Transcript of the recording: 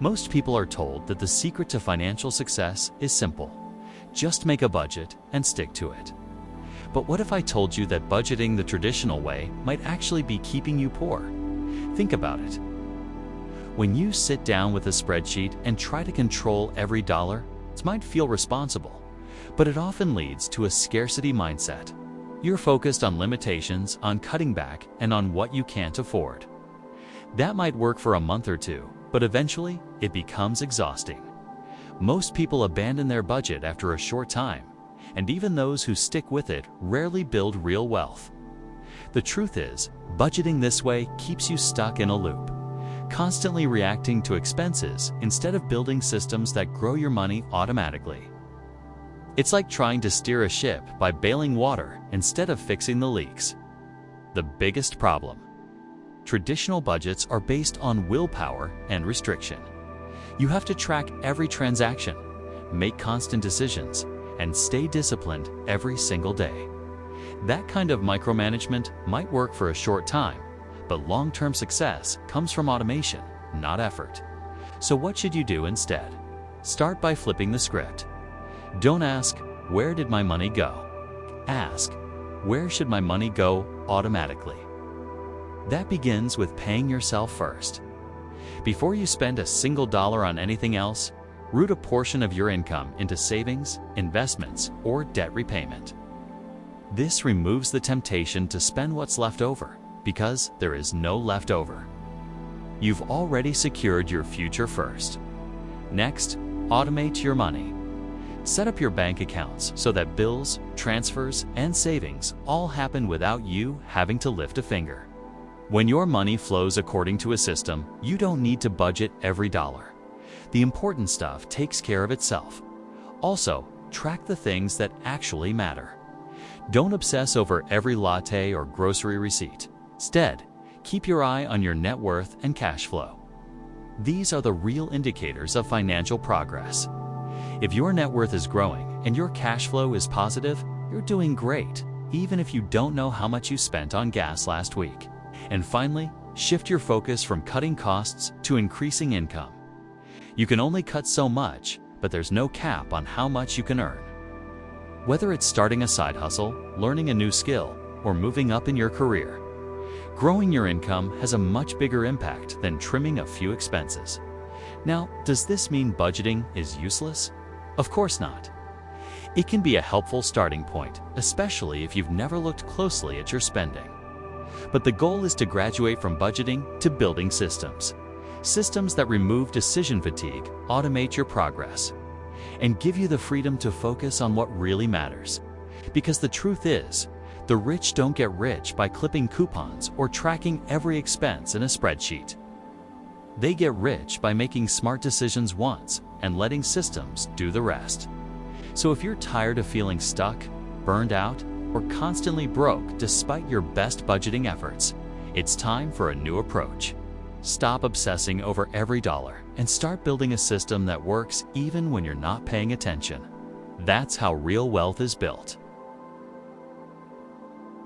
Most people are told that the secret to financial success is simple. Just make a budget and stick to it. But what if I told you that budgeting the traditional way might actually be keeping you poor? Think about it. When you sit down with a spreadsheet and try to control every dollar, it might feel responsible, but it often leads to a scarcity mindset. You're focused on limitations, on cutting back, and on what you can't afford. That might work for a month or two, but eventually it becomes exhausting. Most people abandon their budget after a short time, and even those who stick with it rarely build real wealth. The truth is, budgeting this way keeps you stuck in a loop, constantly reacting to expenses instead of building systems that grow your money automatically. It's like trying to steer a ship by bailing water instead of fixing the leaks. The biggest problem: traditional budgets are based on willpower and restriction. You have to track every transaction, make constant decisions, and stay disciplined every single day. That kind of micromanagement might work for a short time, but long-term success comes from automation, not effort. So what should you do instead? Start by flipping the script. Don't ask, "Where did my money go?" Ask, "Where should my money go automatically?" That begins with paying yourself first. Before you spend a single dollar on anything else, root a portion of your income into savings, investments, or debt repayment. This removes the temptation to spend what's left over, because there is no leftover. You've already secured your future first. Next, automate your money. Set up your bank accounts so that bills, transfers, and savings all happen without you having to lift a finger. When your money flows according to a system, you don't need to budget every dollar. The important stuff takes care of itself. Also, track the things that actually matter. Don't obsess over every latte or grocery receipt. Instead, keep your eye on your net worth and cash flow. These are the real indicators of financial progress. If your net worth is growing and your cash flow is positive, you're doing great, even if you don't know how much you spent on gas last week. And finally, shift your focus from cutting costs to increasing income. You can only cut so much, but there's no cap on how much you can earn. Whether it's starting a side hustle, learning a new skill, or moving up in your career, growing your income has a much bigger impact than trimming a few expenses. Now, does this mean budgeting is useless? Of course not. It can be a helpful starting point, especially if you've never looked closely at your spending. But the goal is to graduate from budgeting to building systems. Systems that remove decision fatigue, automate your progress, and give you the freedom to focus on what really matters. Because the truth is, the rich don't get rich by clipping coupons or tracking every expense in a spreadsheet. They get rich by making smart decisions once and letting systems do the rest. So if you're tired of feeling stuck, burned out, or constantly broke despite your best budgeting efforts, it's time for a new approach. Stop obsessing over every dollar and start building a system that works even when you're not paying attention. That's how real wealth is built.